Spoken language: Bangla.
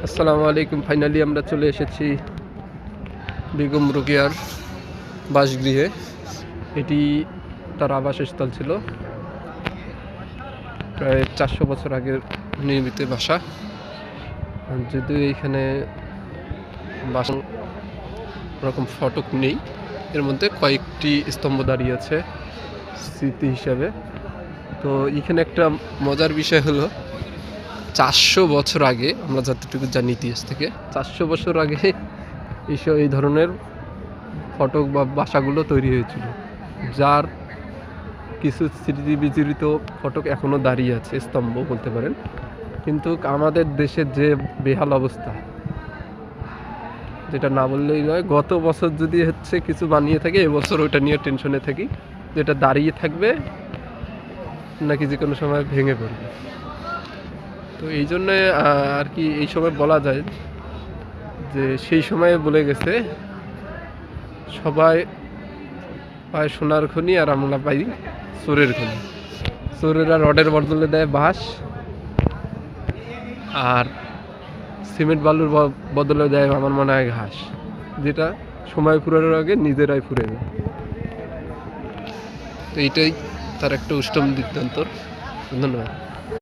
আসসালামু আলাইকুম। ফাইনালি আমরা চলে এসেছি বেগম রোকেয়ার বাসগৃহে। এটি তার আবাসস্থল ছিল। প্রায় 400 বছর আগের নির্মিত বাসা। যদিও এইখানে বাসা রকম ফটক নেই, এর মধ্যে কয়েকটি স্তম্ভ দাঁড়িয়ে আছে স্মৃতি হিসাবে। তো এখানে একটা মজার বিষয় হলো 400 বছর আগে, আমরা যতটুকু জানি ইতিহাস থেকে, 400 বছর আগে এই ধরনের ফটক বা বাসাগুলো তৈরি হয়েছিল, যার কিছু স্মৃতি বিজড়িত ফটক এখনও দাঁড়িয়ে আছে, স্তম্ভ বলতে পারেন। কিন্তু আমাদের দেশের যে বেহাল অবস্থা, যেটা না বললেই নয়, গত বছর যদি কিছু বানিয়ে থাকে, এবছর ওইটা নিয়ে টেনশনে থাকি, যেটা দাঁড়িয়ে থাকবে নাকি যে কোনো সময় ভেঙে পড়বে। তো এই জন্যে আর কি এই সময় বলা যায় যে সেই সময়ে বলে গেছে, সবাই পায় সোনার খনি আর আমরা পাই চোরের খনি। চোরেরা রডের বদলে দেয় বাঁশ, আর সিমেন্ট বালুর বদলে দেয় আমার মনে হয় ঘাস, যেটা সময় ফুরানোর আগে নিজেরাই ফুরে যায়। তো এইটাই তার একটা উষ্টম দৃষ্টান্ত। ধন্যবাদ।